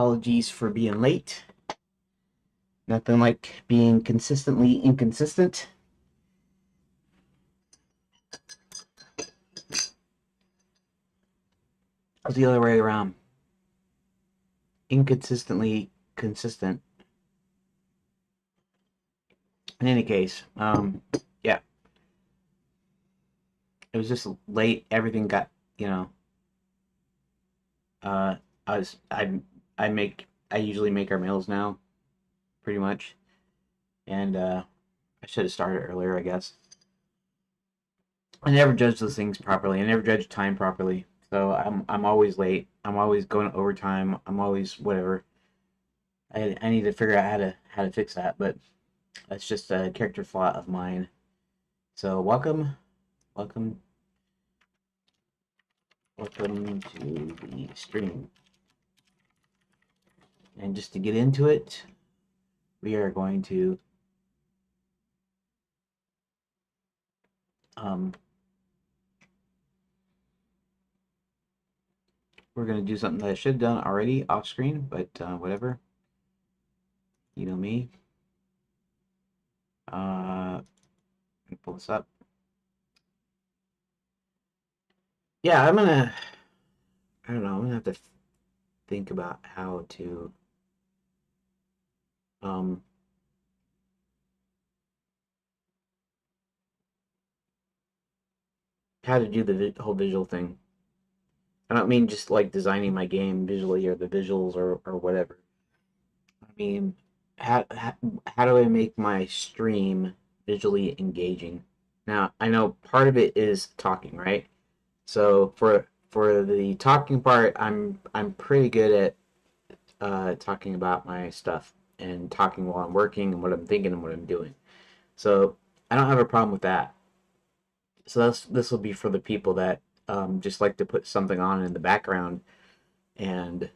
Apologies for being late. Nothing like being consistently inconsistent. It's the other way around. Inconsistently consistent. In any case, yeah, it was just late. Everything got, you know, uh, I was, I usually make our meals now, pretty much, and I should have started earlier, I guess. I never judge those things properly. I never judge time properly. So I'm always late. I'm always going overtime. I'm always whatever. I need to figure out how to fix that, but that's just a character flaw of mine. So welcome, welcome to the stream. And just to get into it, we are going to um we're gonna do something that I should have done already off screen, but whatever. You know me. Let me pull this up. Yeah, I don't know. I'm gonna have to think about um how to do the whole visual thing. I don't mean just like designing my game visually or the visuals or whatever. I mean, how do I make my stream visually engaging? Now, I know part of it is talking, right? So for the talking part, I'm pretty good at talking about my stuff and talking while I'm working and what I'm thinking and what I'm doing. So I don't have a problem with that. So this will be for the people that just like to put something on in the background and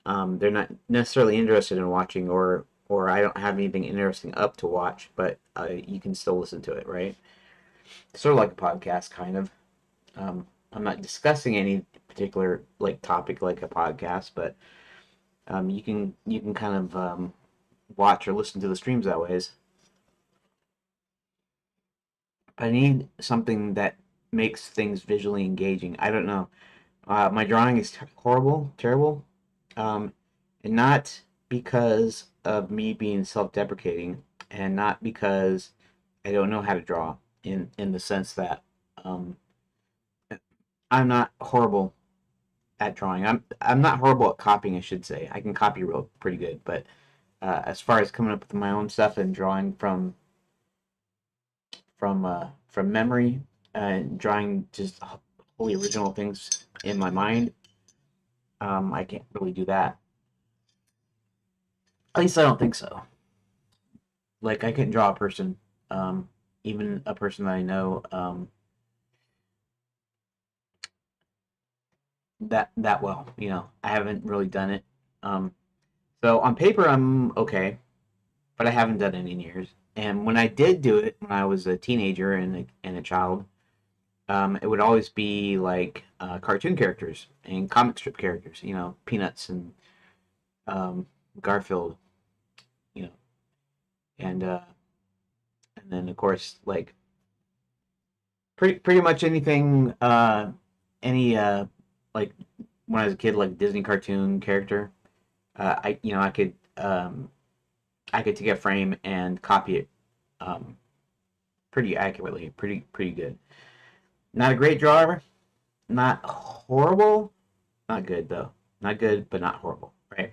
they're not necessarily interested in watching or I don't have anything interesting up to watch, but you can still listen to it, right? Sort of like a podcast, kind of. I'm not discussing any particular like topic like a podcast, but you can kind of watch or listen to the streams that ways. I need something that makes things visually engaging. I don't know. My drawing is horrible, terrible, um, and not because of me being self-deprecating, and not because I don't know how to draw. In the sense that um, I'm not horrible at drawing. I'm not horrible at copying, I should say. I can copy real pretty good, but as far as coming up with my own stuff and drawing from memory and drawing just wholly original things in my mind, I can't really do that. At least I don't think so. Like I can draw a person, um, even a person that I know that well. I haven't really done it. Um, so on paper, I'm okay, but I haven't done it in years. And when I did do it, when I was a teenager and a child, it would always be like cartoon characters and comic strip characters. Peanuts and um, Garfield. You know, and then of course like pretty much anything any like when I was a kid like Disney cartoon character I could take a frame and copy it um pretty accurately, pretty good. Not a great drawer, not horrible, not good though. Not good but not horrible, right?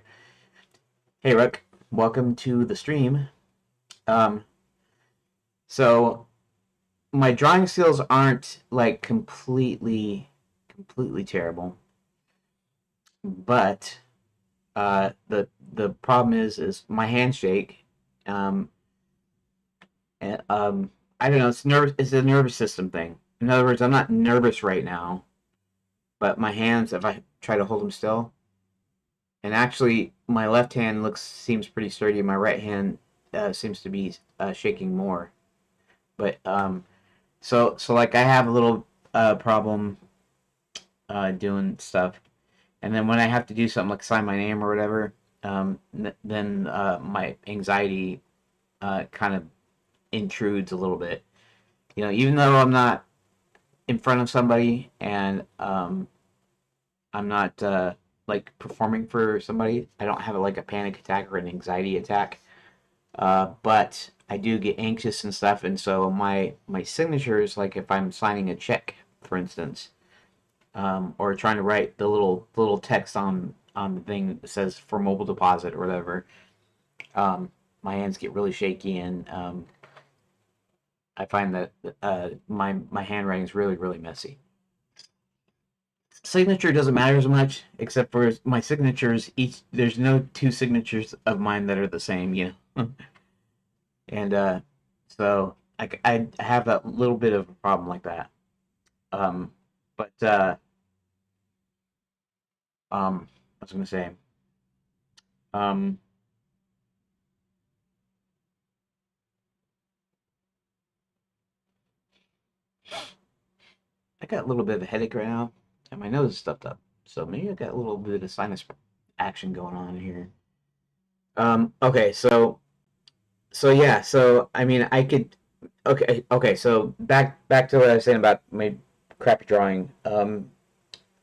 Hey Rook, welcome to the stream. um so my drawing skills aren't like completely terrible, but the problem is my handshake. Um, I don't know. It's a nervous system thing. In other words, I'm not nervous right now, but my hands, if I try to hold them still, and actually my left hand seems pretty sturdy. My right hand seems to be shaking more. But so like I have a little problem doing stuff, and then when I have to do something like sign my name or whatever, then my anxiety kind of intrudes a little bit. Even though I'm not in front of somebody and I'm not like performing for somebody, I don't have like a panic attack or an anxiety attack. But I do get anxious and stuff, and so my signatures, like if I'm signing a check, for instance, or trying to write the little text on the thing that says for mobile deposit or whatever, my hands get really shaky, and I find that my handwriting is really messy. Signature doesn't matter as much, except for my signatures. There's no two signatures of mine that are the same, and so I have that little bit of a problem like that. Um, but I was gonna say, um, I got a little bit of a headache right now, and my nose is stuffed up. So maybe I got a little bit of sinus action going on here. Okay, so yeah, so I mean, I could. Okay. So back to what I was saying about my crappy drawing.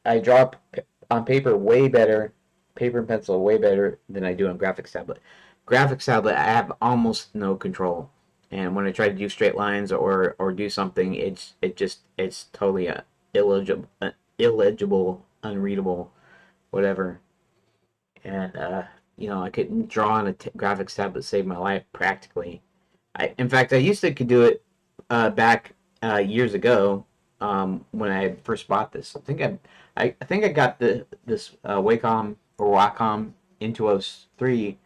I draw on paper way better, paper and pencil way better than I do on graphics tablet. Graphics tablet, I have almost no control, and when I try to do straight lines or do something, it's totally illegible, unreadable, whatever. And I couldn't draw on a graphics tablet to save my life practically. In fact, I used to could do it back years ago when I first bought this. I think I got this Wacom or Wacom Intuos 3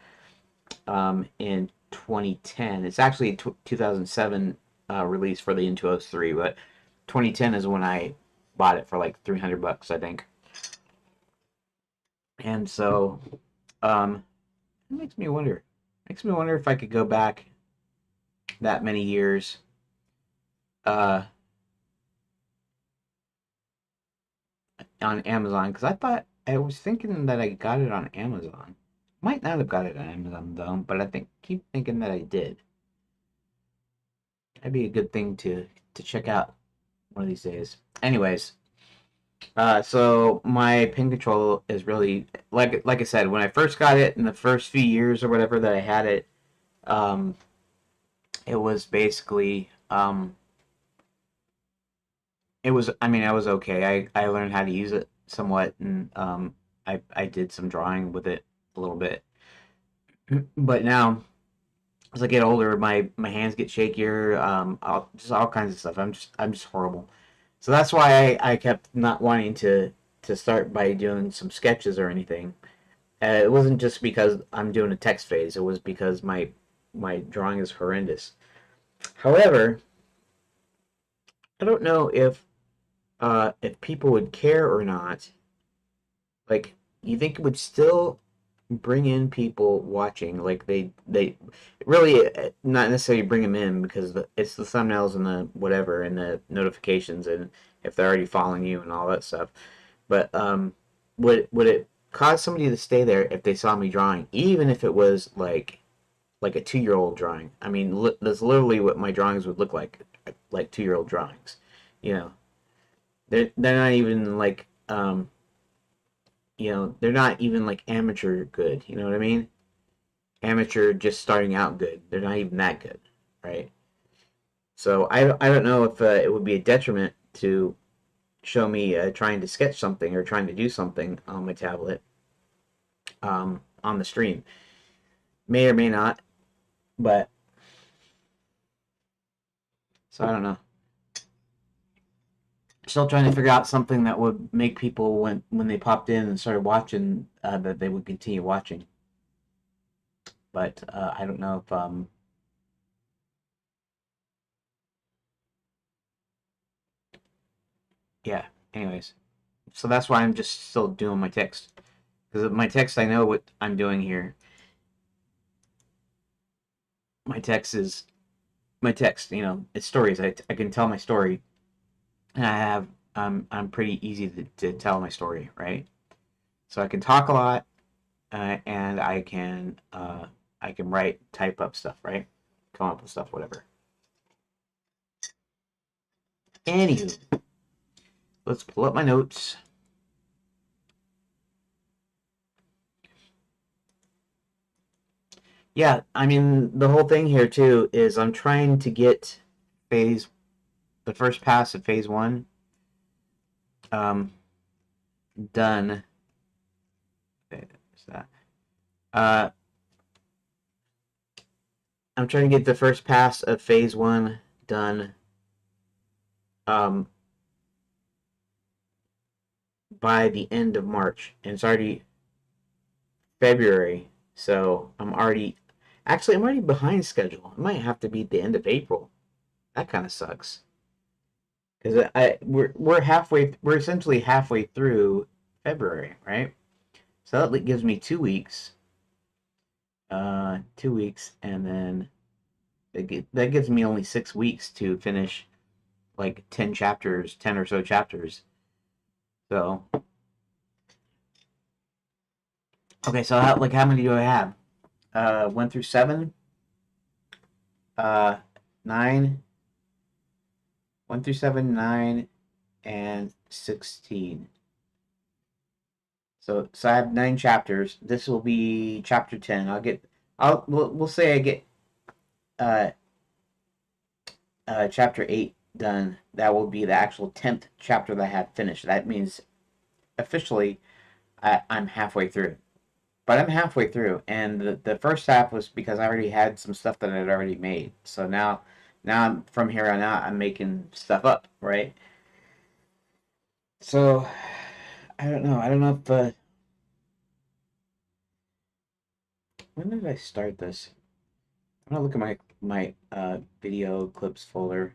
in 2010. It's actually a 2007 release for the Intuos 3, but 2010 is when I bought it for like $300, I think. And so it makes me wonder. Makes me wonder if I could go back that many years uh, on Amazon because I was thinking that I got it on Amazon. Might not have got it on Amazon though, but keep thinking that I did. That'd be a good thing to check out one of these days. Anyways, so my pen control is really like I said when I first got it in the first few years or whatever that I had it. Um, it was basically it was I mean I was okay. I learned how to use it somewhat, and I did some drawing with it a little bit. But now as I get older, my hands get shakier. Just all kinds of stuff. I'm just horrible. So that's why I kept not wanting to start by doing some sketches or anything. It wasn't just because I'm doing a text phase. It was because my drawing is horrendous. However, I don't know if people would care or not. Like, you think it would still bring in people watching? Like they really not necessarily bring them in because it's the thumbnails and the whatever and the notifications and if they're already following you and all that stuff. But would it cause somebody to stay there if they saw me drawing, even if it was like a 2-year old drawing? I mean, that's literally what my drawings would look like 2-year old drawings. You know, they're not even like they're not even like amateur good. You know what I mean? Amateur just starting out good. They're not even that good, right? So I don't know if it would be a detriment to show me trying to sketch something or trying to do something on my tablet on the stream. May or may not, but so I don't know. Still trying to figure out something that would make people when they popped in and started watching that they would continue watching. But I don't know if yeah. Anyways, so that's why I'm just still doing my text because my text I know what I'm doing here. My text is my text. It's stories. I can tell my story, and I'm pretty easy to tell my story, right? So I can talk a lot, and I can write, type up stuff, right? Come up with stuff, whatever. Anywho, let's pull up my notes. Yeah, I mean the whole thing here too is I'm trying to get phase the first pass of phase one um, done. That? Uh, I'm trying to get the first pass of phase one done um, by the end of March, and it's already February, so I'm already behind schedule. It might have to be the end of April. That kind of sucks because we're essentially halfway through February, right? So that gives me 2 weeks, 2 weeks, and then that gives me only 6 weeks to finish like 10 chapters, 10 or so chapters. So okay, so how many do I have? 1 through 7, uh, 9, 1 through 7, 9, and 16. So I have 9 chapters. This will be chapter 10. We'll say I get uh chapter 8 done. That will be the actual 10th chapter that I have finished. That means officially I'm halfway through. But I'm halfway through, and the first half was because I already had some stuff that I'd already made. So now from here on out, I'm making stuff up, right? So I don't know. I don't know if when did I start this? I'm gonna look at my video clips folder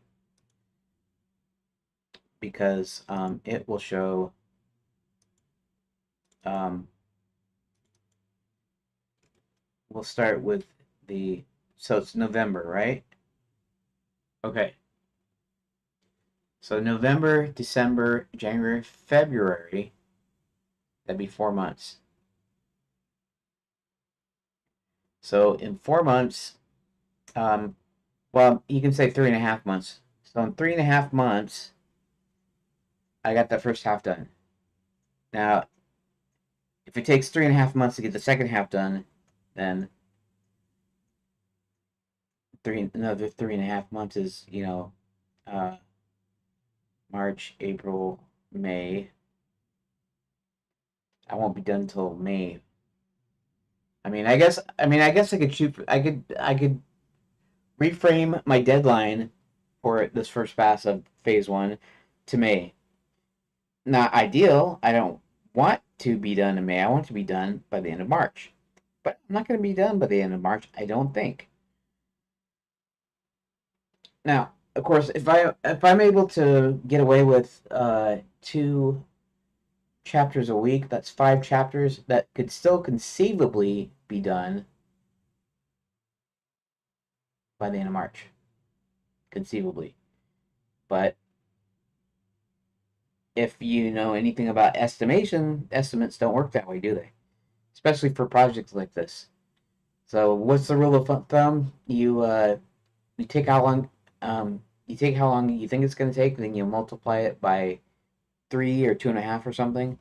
because it will show um, we'll start with the so it's November, right? Okay. So November, December, January, February, that'd be 4 months. So in 4 months, um, well, you can say 3.5 months. So in 3.5 months, I got the first half done. Now, if it takes 3.5 months to get the second half done, then another 3.5 months is, uh, March, April, May. I won't be done until May. I guess I could reframe my deadline for this first pass of phase one to May. Not ideal. I don't want to be done in May. I want to be done by the end of March. But I'm not going to be done by the end of March, I don't think. Now, of course, if I'm able to get away with 2 chapters a week, that's 5 chapters that could still conceivably be done by the end of March, conceivably. But if you know anything about estimation, estimates don't work that way, do they? Especially for projects like this. So, what's the rule of thumb? You take how long you take how long you think it's going to take, then you multiply it by 3 or 2.5 or something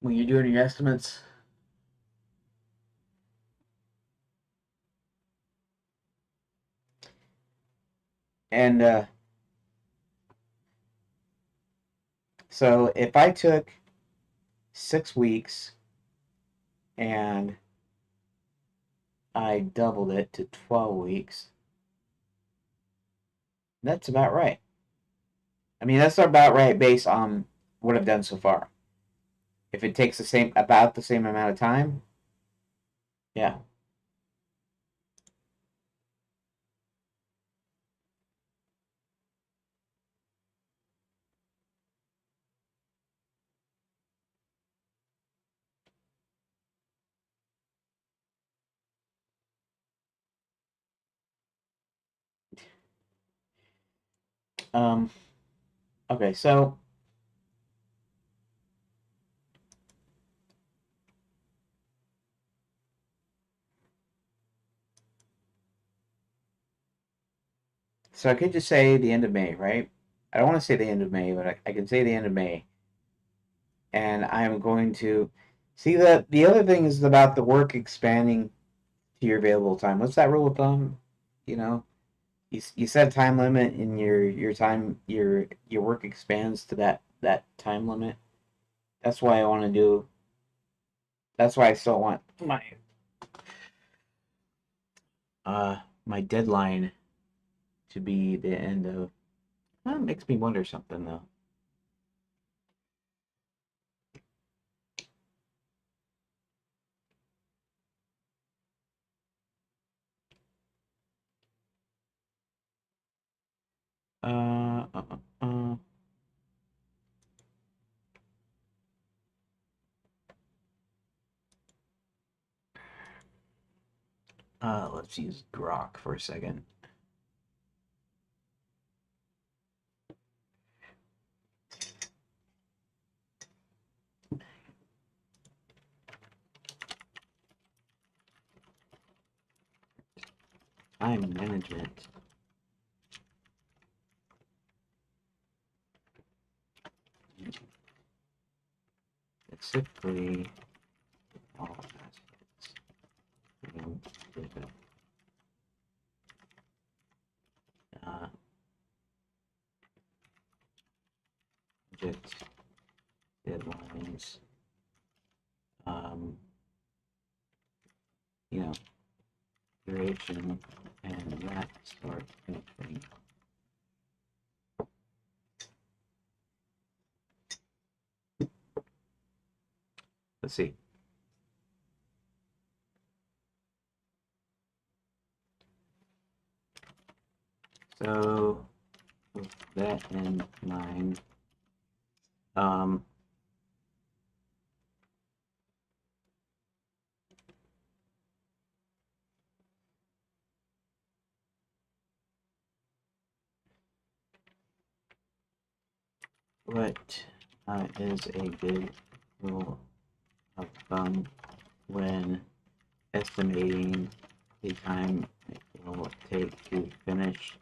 when you're doing your estimates. And so if I took 6 weeks and I doubled it to 12 weeks, that's about right. I mean, that's about right based on what I've done so far. If it takes about the same amount of time, yeah. Um, okay, so So I could just say the end of May, right? I don't want to say the end of May, but I can say the end of May. And I'm going to see that the other thing is about the work expanding to your available time. What's that rule of thumb? You know, you set a time limit and your time your work expands to that time limit. That's why I want to do. That's why I still want uh my deadline to be the end of. That makes me wonder something though. Uh, uh, uh, uh, let's use Grok for a second. Time management. Specifically, all aspects. Uh, budget, deadlines, um, you know, duration, and that sort of thing. Let's see. So with that in mind, um, what is a good rule of thumb when estimating the time it will take to finish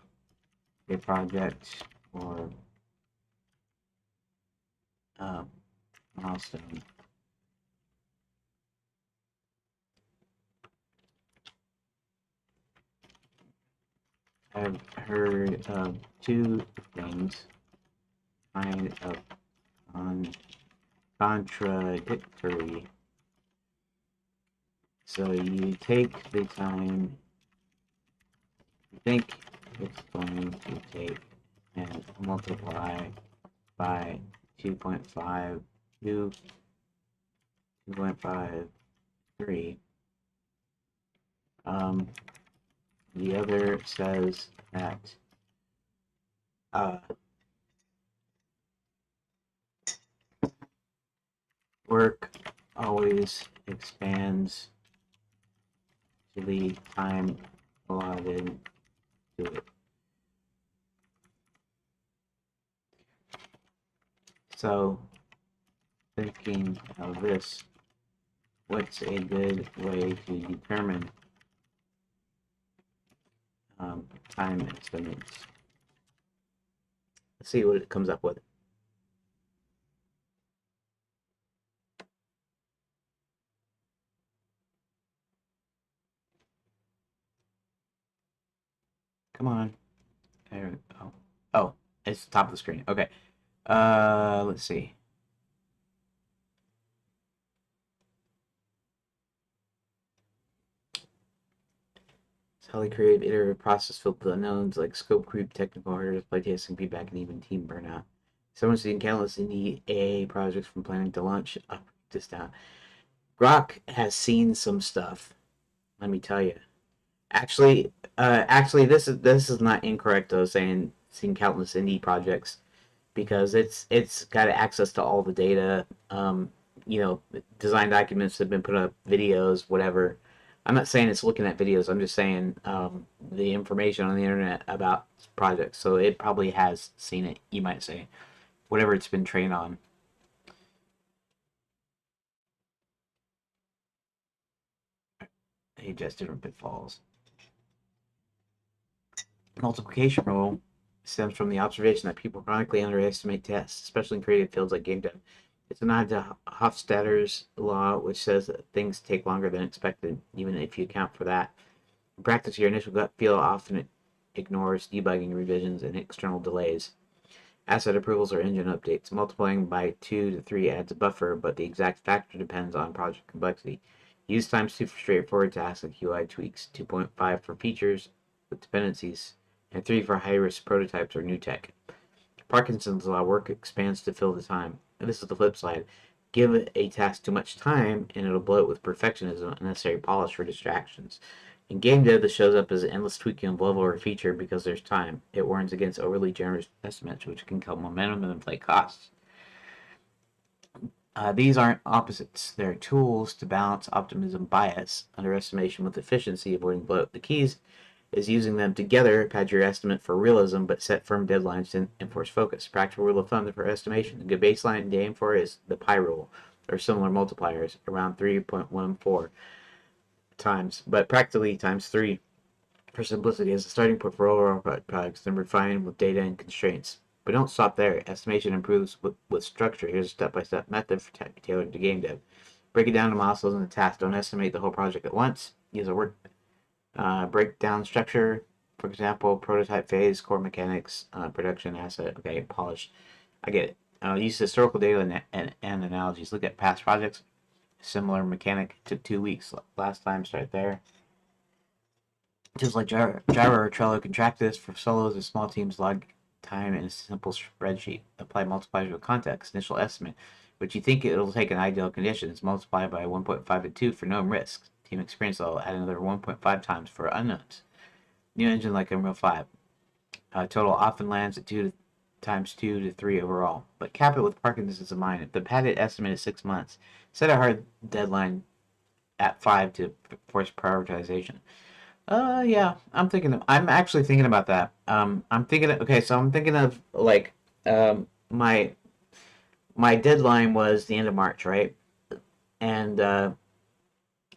a project or milestone? I've heard of two things kind of contradictory. So you take the time you think it's going to take and multiply by 2.5 to 2.53. Um, the other says that uh, work always expands to the time allotted to it. So, thinking of this, what's a good way to determine time estimates? Let's see what it comes up with. Come on. There, oh, oh, it's the top of the screen. Okay. Let's see. It's highly creative, iterative process filled with unknowns like scope creep, technical hurdles, playtesting, feedback, and even team burnout. Someone's seen countless indie AA projects from planning to launch. This down. Grok has seen some stuff. Let me tell you. Actually, this is not incorrect though. Saying seen countless indie projects because it's got access to all the data. Design documents have been put up, videos, whatever. I'm not saying it's looking at videos. I'm just saying the information on the internet about projects. So it probably has seen it. You might say whatever it's been trained on. Hey, just different pitfalls. multiplication rule stems from the observation that people chronically underestimate tests, especially in creative fields like game dev. It's a nod to Hofstadter's law, which says that things take longer than expected, even if you account for that. In practice, your initial gut feel often ignores debugging revisions and external delays. Asset approvals or engine updates. Multiplying by 2 to 3 adds a buffer, but the exact factor depends on project complexity. Use times 2 for straightforward tasks like UI tweaks, 2.5 for features with dependencies, and 3 for high-risk prototypes or new tech. Parkinson's law: work expands to fill the time. And this is the flip side. Give a task too much time, and it'll bloat with perfectionism and unnecessary polish for distractions. In game dev, this shows up as endless tweaking of level or feature because there's time. It warns against overly generous estimates, which can kill momentum and inflate costs. These aren't opposites. They're tools to balance optimism bias, underestimation with efficiency, avoiding bloat. The keys is using them together, pad your estimate for realism, but set firm deadlines to enforce focus. Practical rule of thumb for estimation. A good baseline to aim for is the pi rule, or similar multipliers, around 3.14 times, but practically times 3 for simplicity as a starting point for overall products, then refine with data and constraints. But don't stop there. Estimation improves with structure. Here's a step-by-step method for tailored to game dev. Break it down to milestones and tasks. Don't estimate the whole project at once. Use a work breakdown structure. For example, prototype phase, core mechanics, production asset. Okay, polish. I get it. Use historical data and analogies. Look at past projects. Similar mechanic took 2 weeks. Last time, start there. Just like Jira or Trello can track this for solos and small teams, log time in a simple spreadsheet. Apply multipliers with context. Initial estimate, which you think it'll take in ideal conditions, multiply by 1.5 and 2 for known risks. Team experience level, add another 1.5 times for unknowns. New engine like Unreal 5. Total often lands at 2 times 2 to 3 overall. But cap it with Parkinson's in mind. If the padded estimate is 6 months, set a hard deadline at 5 to force prioritization. Yeah, I'm actually thinking about that. I'm thinking of like, my deadline was the end of March, right? And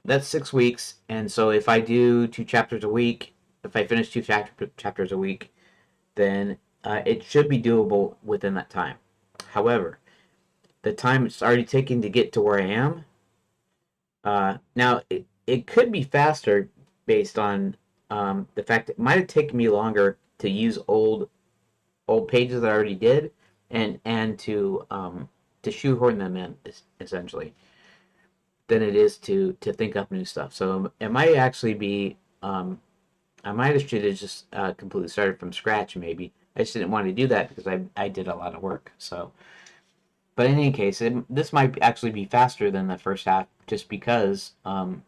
that's 6 weeks. And so if I do 2 chapters a week, if I finish chapters a week, then it should be doable within that time. However, the time it's already taking to get to where I am, now it could be faster based on the fact that it might have taken me longer to use old pages that I already did and to shoehorn them in essentially than it is to think up new stuff. So it might actually be I might have should have just completely started from scratch maybe. I just didn't want to do that because I did a lot of work. So, but in any case, this might actually be faster than the first half um,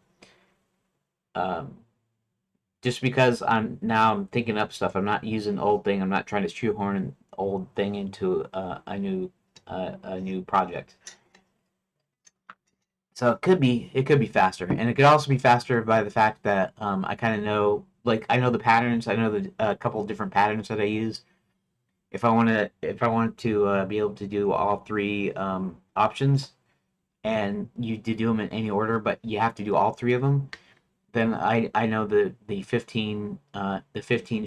just because I'm thinking up stuff. I'm not using the old thing. I'm not trying to shoehorn an old thing into a new project. So it could be faster, and it could also be faster by the fact that I kind of know, like I know the patterns. I know the a couple of different patterns that I use. If I want to be able to do all three options, and you to do them in any order, but you have to do all three of them, then I know the 15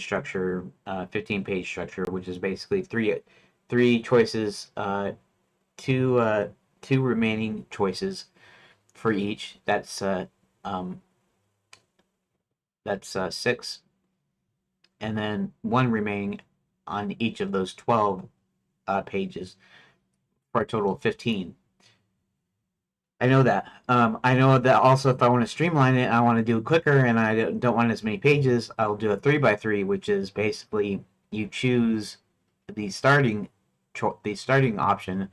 structure, 15 page structure, which is basically three choices, two two remaining choices for each. Um that's six, and then one remaining on each of those 12 pages for a total of 15. I know that. I know that also if I want to streamline it, I want to do it quicker, and I don't want as many pages. I'll do a 3 by 3, which is basically you choose the starting option,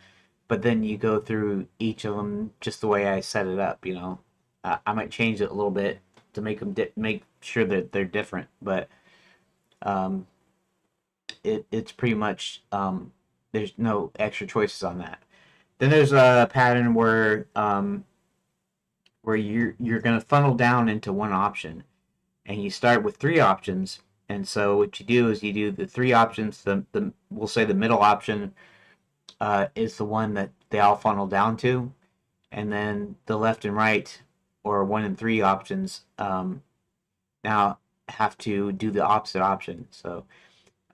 but then you go through each of them just the way I set it up. I might change it a little bit to make sure that they're different, but um, it's pretty much there's no extra choices on that. Then there's a pattern where you're going to funnel down into one option, and you start with three options. And so what you do is you do the three options. The we'll say the middle option is the one that they all funnel down to, and then the left and right or one and three options. Now have to do the opposite option. So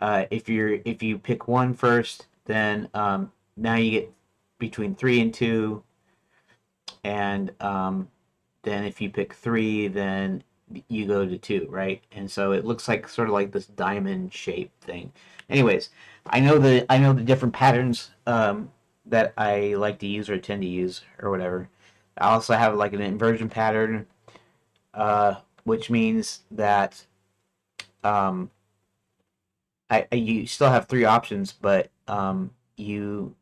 if you pick one first, then now you get between 3 and 2, and then if you pick 3, then you go to 2, right? And so it looks like sort of like this diamond shape thing. Anyways, I know the different patterns that I like to use or tend to use or whatever. I also have like an inversion pattern, which means that um, you still have 3 options, but you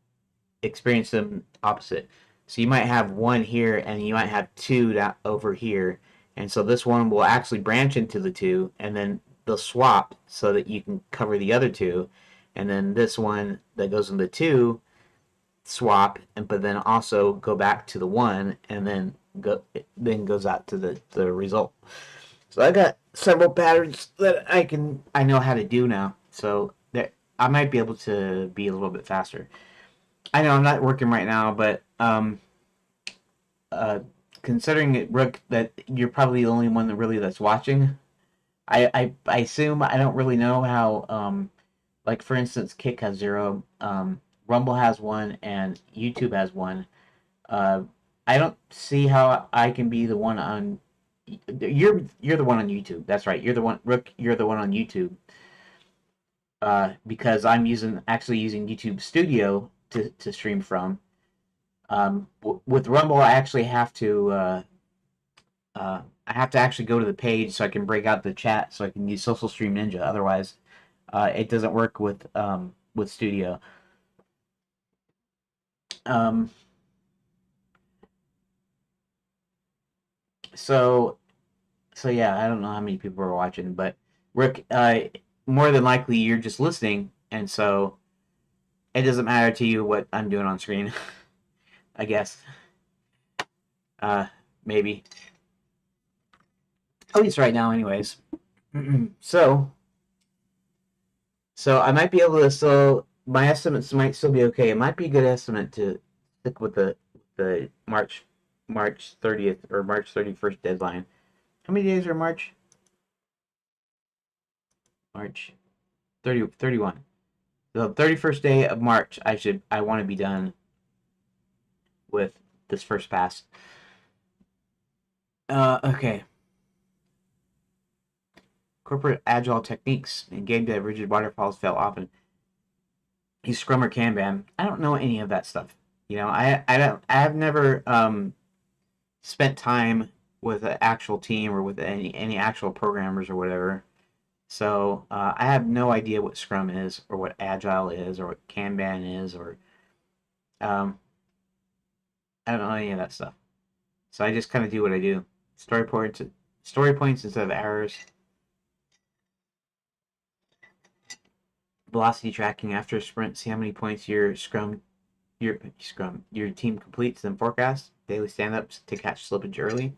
experience them opposite. So you might have one here, and you might have two over here, and so this one will actually branch into the two, and then they'll swap so that you can cover the other two, and then this one that goes in the two swap, and but then also go back to the one, and then goes out to the result. So I got several patterns that I know how to do now. So that I might be able to be a little bit faster. I know I'm not working right now, but uh, considering it, Rook, that you're probably the only one that really that's watching, I assume I don't really know how. Like for instance, Kick has 0, Rumble has 1, and YouTube has 1. Uh, I don't see how I can be the one on. You're the one on YouTube. That's right. You're the one, Rook. You're the one on YouTube. Because I'm actually using YouTube Studio to stream from. With Rumble, I have to actually go to the page so I can break out the chat so I can use Social Stream Ninja. Otherwise, it doesn't work with Studio. Um, so so yeah, I don't know how many people are watching, but Rick, more than likely you're just listening, and so it doesn't matter to you what I'm doing on screen. I guess, uh, maybe at least right now, anyways. so So I might be able to still. My estimates might still be okay. It might be a good estimate to stick with the March 30th or March 31st deadline. How many days are March? March 31. The 31st day of March, I want to be done with this first pass. Okay. Corporate agile techniques in game dev, rigid waterfalls fail often. Use Scrum or Kanban. I don't know any of that stuff. I don't. I have never spent time with an actual team or with any actual programmers or whatever. So I have no idea what Scrum is or what Agile is or what Kanban is or um, I don't know any of that stuff. So I just kind of do what I do. Story points, story points instead of errors. Velocity tracking after a sprint. See how many points your team completes. Then forecast daily stand-ups to catch slippage early.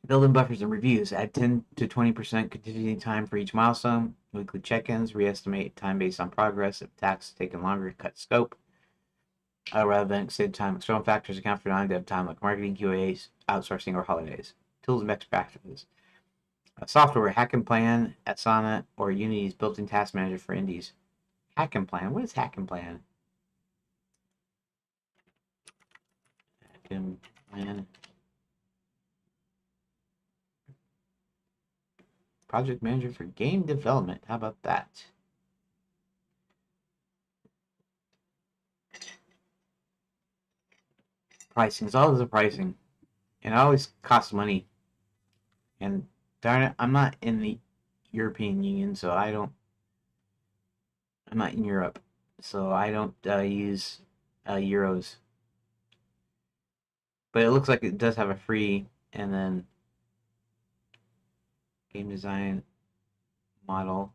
Building buffers and reviews. Add 10 to 20% contingency time for each milestone. Weekly check-ins. Reestimate time based on progress. If tasks taken longer, cut scope. Rather than extended time. External factors account for non-dev time like marketing, QAs, outsourcing, or holidays. Tools and best practices. Software. Hack and Plan, Asana, or Unity's built-in task manager for indies. Hack and Plan. What is Hack and Plan? Hack and Plan. Project manager for game development. How about that? Pricing. It's always the pricing. And it always costs money. And darn it, I'm not in the European Union, so I'm not in Europe. So I don't use euros. But it looks like it does have a free, and then game design, model,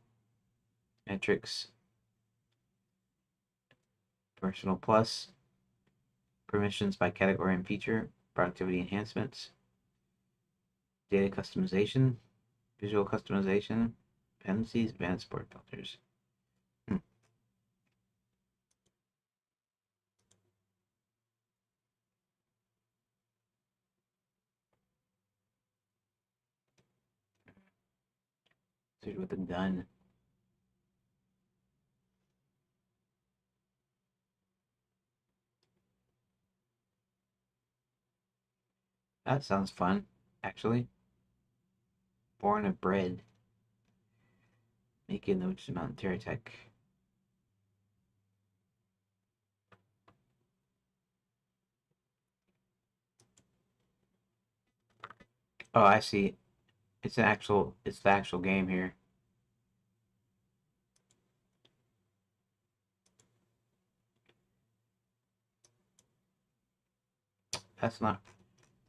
metrics, personal plus, permissions by category and feature, productivity enhancements, data customization, visual customization, dependencies, advanced support filters. Dude with a gun. That sounds fun, actually. Born of bread. Making the witch's mountain terror tech. Oh, I see. It's the actual game here. That's not.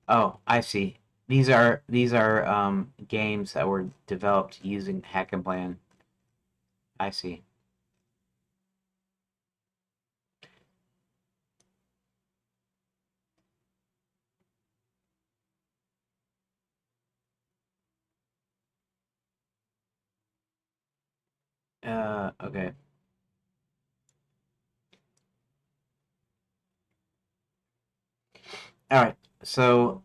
Oh, I see. These are games that were developed using Hack and Plan. I see. Okay. All right. So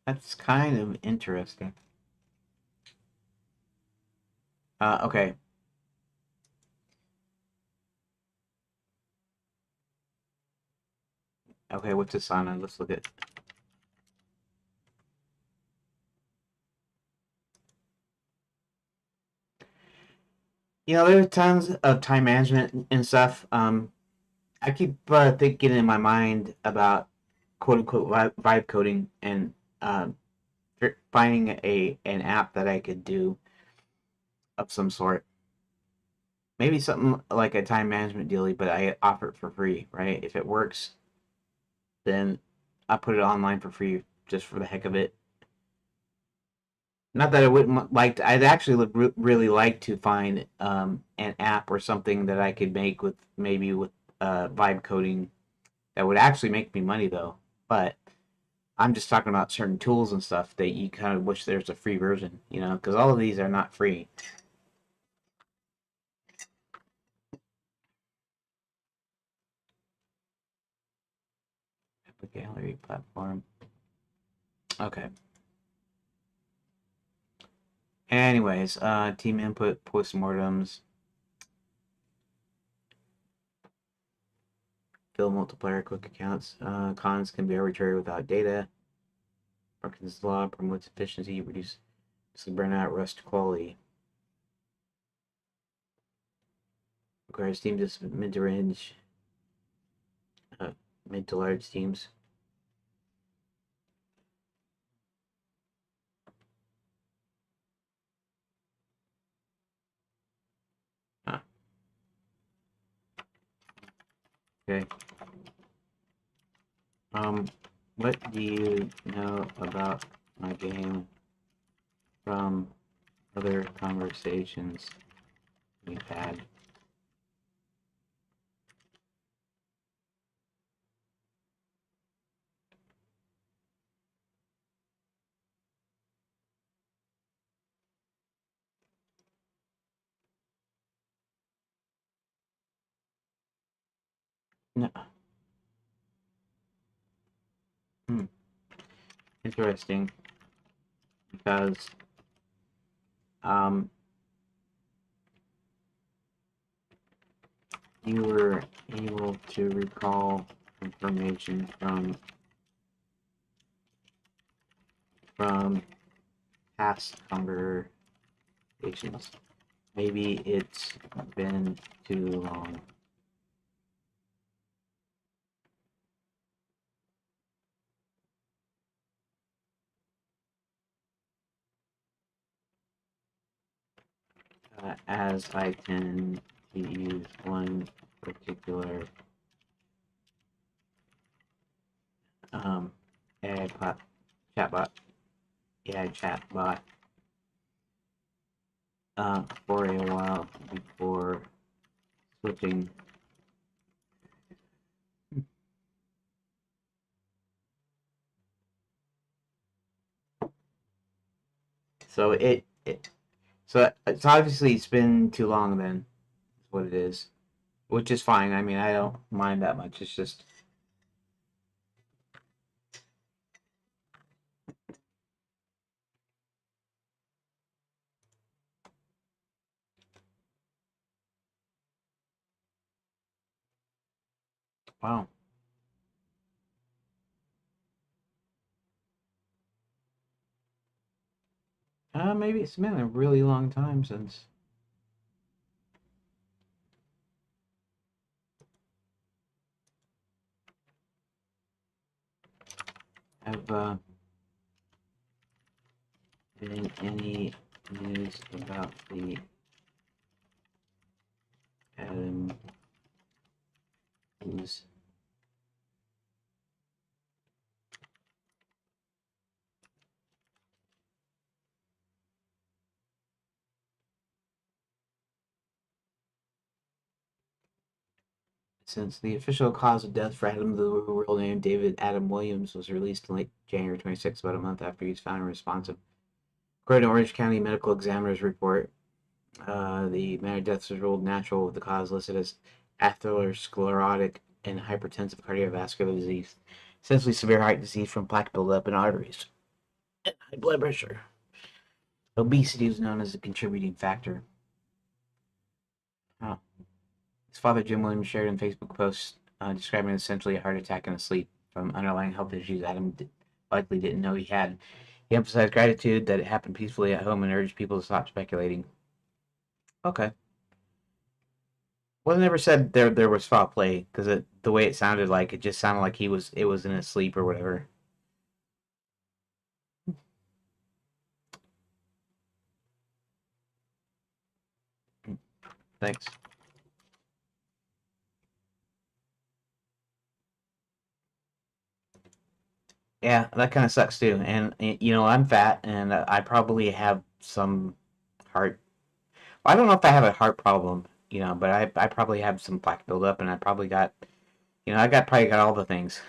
that's kind of interesting. Okay. Okay, what's this on? Let's look at. There are tons of time management and stuff. I keep thinking in my mind about quote unquote vibe coding and um, finding a an app that I could do of some sort. Maybe something like a time management dealie, but I offer it for free, right? If it works, then I put it online for free just for the heck of it. Not that I wouldn't like to, I'd actually really like to find an app or something that I could make with maybe with vibe coding that would actually make me money though. But I'm just talking about certain tools and stuff that you kind of wish there's a free version, because all of these are not free. Epic Gallery platform. Okay. Anyways, team input, postmortems, fill multiplayer quick accounts. Cons can be arbitrary without data. Parkinson's law promotes efficiency, reduce burnout, rust quality. Requires team to mid to range, uh, mid to large teams. Huh. Okay. Um, what do you know about my game from other conversations we've had? No. Hmm. Interesting, because um, you were able to recall information from past conversations. Maybe it's been too long. As I tend to use one particular um, AI chatbot, AI chatbot for a while before switching. So so it's obviously it's been too long then, is what it is, which is fine. I mean, I don't mind that much. It's just Wow. Maybe it's been a really long time since I've been any news about the Adam who's since the official cause of death for Adam, the real name David Adam Williams, was released in late January 26th, about a month after he was found unresponsive. According to Orange County Medical Examiner's report, the manner of death was ruled natural with the cause listed as atherosclerotic and hypertensive cardiovascular disease, essentially severe heart disease from plaque buildup in arteries and high blood pressure. Obesity was known as a contributing factor. Huh. His father, Jim Williams, shared in Facebook posts describing essentially a heart attack in his sleep from underlying health issues Adam likely didn't know he had. He emphasized gratitude that it happened peacefully at home and urged people to stop speculating. Okay. Well, I never said there was foul play because the way it sounded like it just sounded like it was in his sleep or whatever. Thanks. Yeah, that kind of sucks too. And you know, I'm fat, and I probably have some heart. I don't know if I have a heart problem, you know, but I probably have some plaque buildup, and I probably got, you know, I got probably got all the things.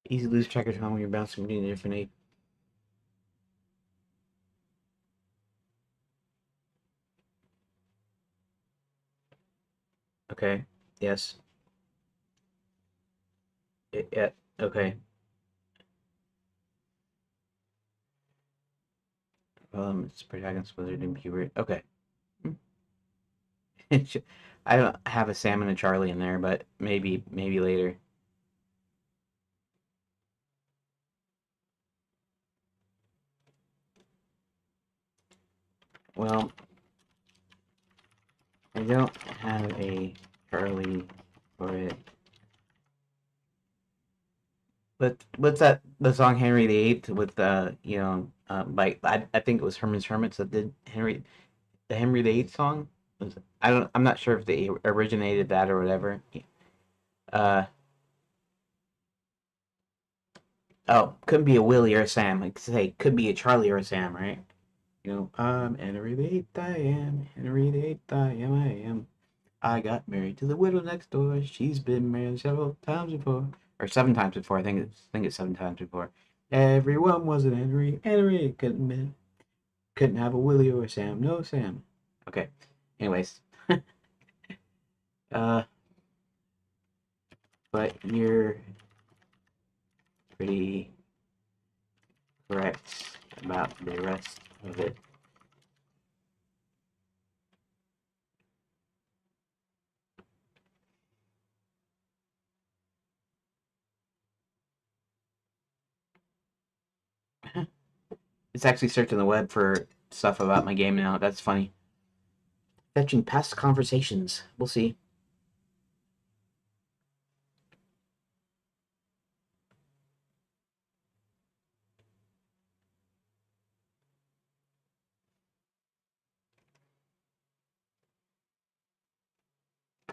Easy to lose track of time when you're bouncing between different age. Okay. Yes. Yeah. Okay. It's protagonist wizard in puberty. Okay. I don't have a Sam and a Charlie in there, but maybe later. Well, I don't have a Charlie for it. But what's that? The song Henry VIII with like I think it was Herman's Hermits that did the Henry VIII song. I'm not sure if they originated that or whatever. Uh oh, couldn't be a Willie or a Sam. Like say, could be a Charlie or a Sam, right? You know, I'm Henry VIII. I am Henry VIII. I am. I am. I got married to the widow next door. She's been married several times before, or 7 times before. I think it's 7 times before. Everyone was an Henry. Henry couldn't have a Willie or a Sam. No Sam. Okay. Anyways, uh, but you're pretty correct about the rest of it. It's actually searching the web for stuff about my game now. That's funny. Fetching past conversations. We'll see.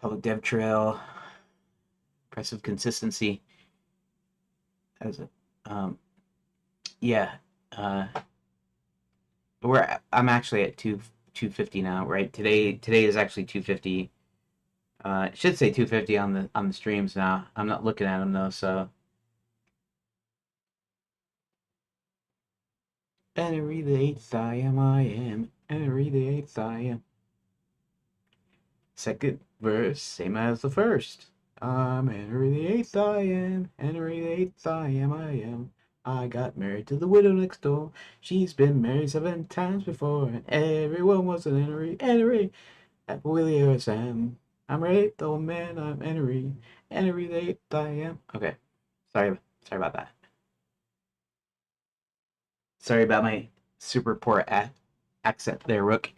Public dev trail. Impressive consistency. As a, yeah. Uh, I'm actually at 250 now, right? Today is actually 250. It should say 250 on the streams now. I'm not looking at them though, so Henry the eighth I am. Henry the eighth I am. Second verse, same as the first. I'm Henry the Eighth, I am. Henry the Eighth, I am, I am. I got married to the widow next door. She's been married 7 times before, and everyone was an Henry. Henry, Willie O. Sam. I'm right, the old man, I'm Henry. Henry the Eighth, I am. Okay. Sorry about that. Sorry about my super poor accent there, Rook.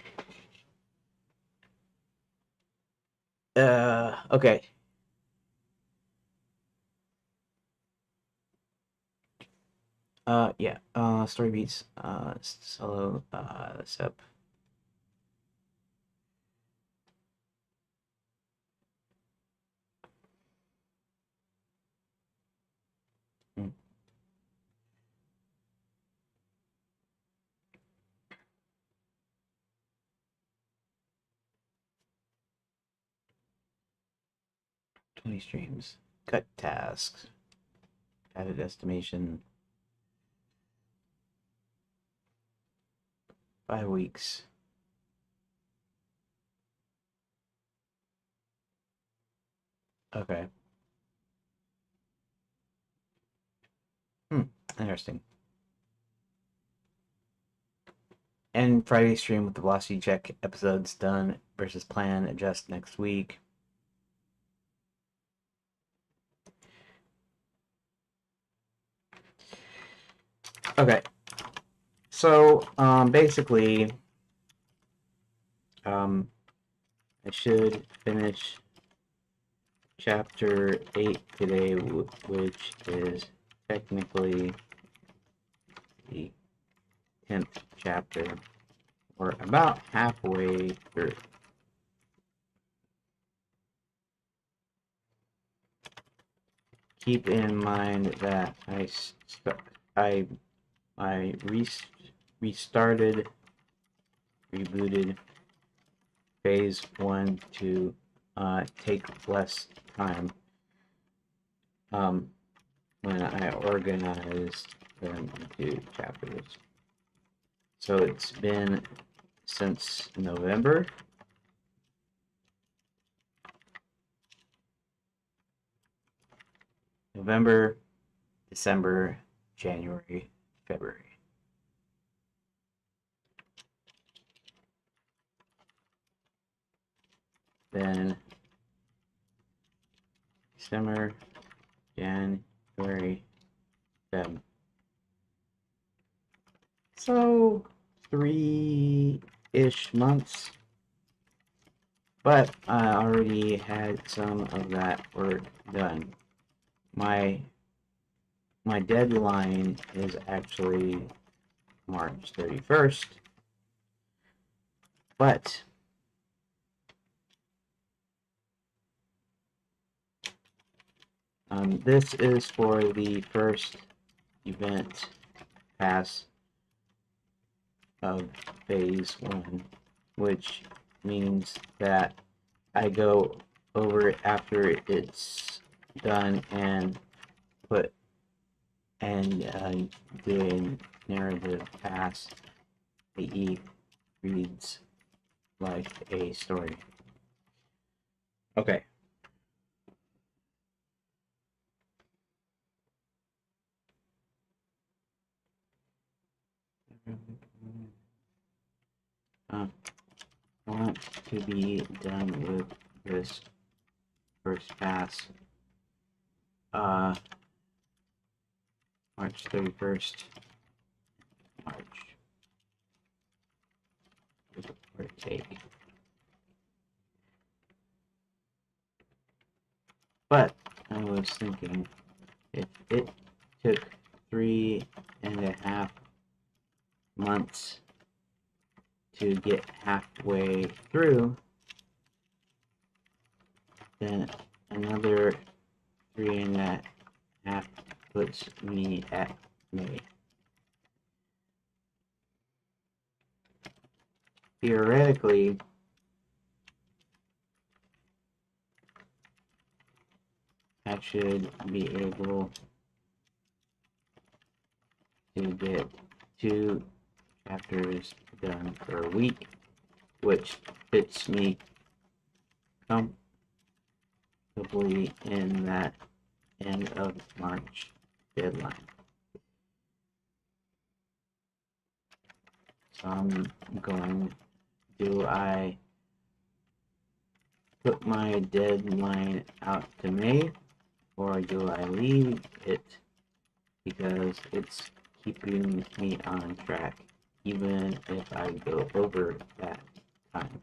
Okay. Yeah. Story beats. Solo. Sep. 20 streams. Cut tasks. Added estimation. 5 weeks. Okay. Hmm. Interesting. And Friday stream with the velocity check episodes done versus plan. Adjust next week. Okay. So, basically, I should finish chapter 8 today, which is technically the 10th chapter. We're about halfway through. Keep in mind that I restarted, rebooted phase 1 to take less time when I organized them into chapters. So it's been since November. November, December, January, February. Then December, January, Feb. So 3-ish months. But I already had some of that work done. My deadline is actually March 31st. But this is for the first event pass of phase 1, which means that I go over it after it's done and put and do a narrative pass, i.e. reads like a story. Okay. I want to be done with this first pass. March 31st. March. Or take. But I was thinking, if it took 3.5 months to get halfway through, then another 3.5 puts me at May. Theoretically, I should be able to get 2 chapters done per week, which fits me hopefully in that end of March deadline. So I'm going, do I put my deadline out to May, or do I leave it because it's keeping me on track, even if I go over that time?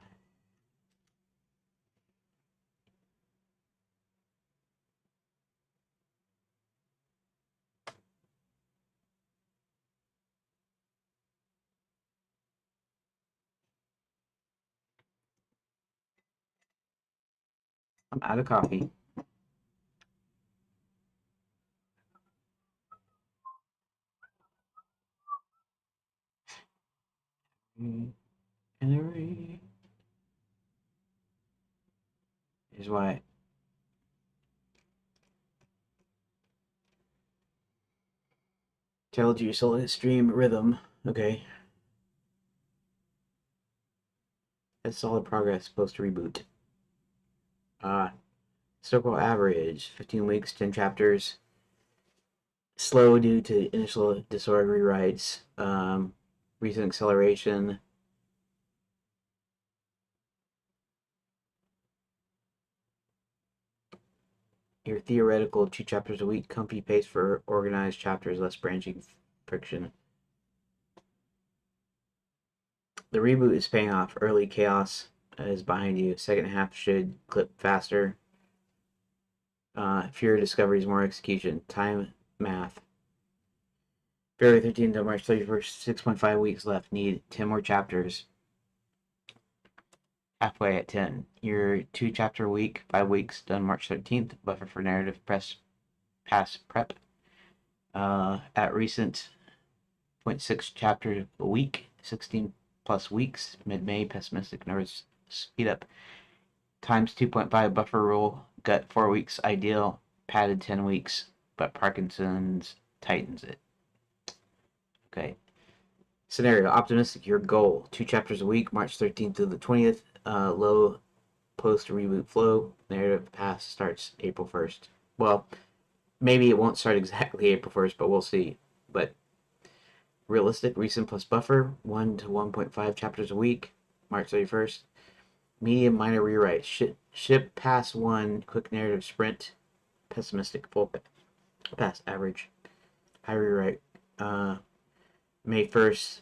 I'm out of coffee. Henry is why. Told you, so stream rhythm. Okay. That's solid progress. Post reboot. Historical average 15 weeks, 10 chapters. Slow due to initial disorder rewrites. Recent acceleration. Your theoretical 2 chapters a week. Comfy pace for organized chapters, less branching friction. The reboot is paying off. Early chaos is behind you. Second half should clip faster. Fewer discoveries, more execution. Time math. February 13th to March 31st, 6.5 weeks left. Need 10 more chapters. Halfway at 10. Your 2 chapter week, 5 weeks, done March 13th. Buffer for narrative pass prep. At recent 0.6 chapters a week, 16 plus weeks. Mid May, pessimistic, nervous, speed up. Times 2.5 buffer rule. Gut 4 weeks, ideal. Padded 10 weeks, but Parkinson's tightens it. Okay. Scenario optimistic. Your goal 2 chapters a week, March 13th through the 20th. Low post reboot flow. Narrative pass starts April 1st. Well, maybe it won't start exactly April 1st, but we'll see. But realistic, recent plus buffer 1 to 1.5 chapters a week, March 31st. Medium minor rewrite. Ship pass 1, quick narrative sprint. Pessimistic, full pass average. High rewrite. May 1st.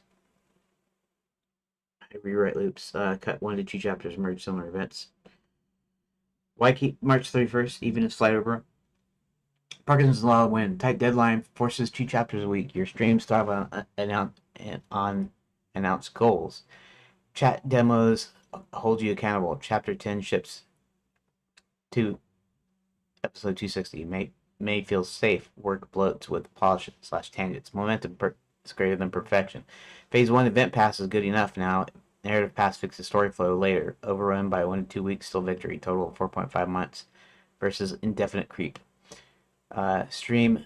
High rewrite loops. Cut 1 to 2 chapters, merge similar events. Why keep March 31st, even if slight over? Parkinson's Law win. Tight deadline forces 2 chapters a week. Your streams thrive on announced goals. Chat demos hold you accountable. Chapter 10 ships to episode 260. May feels safe. Work bloats with polish / tangents. Momentum is greater than perfection. Phase 1 event pass is good enough now. Narrative pass fixes story flow later. Overrun by 1 to 2 weeks, still victory. Total of 4.5 months versus indefinite creep. Stream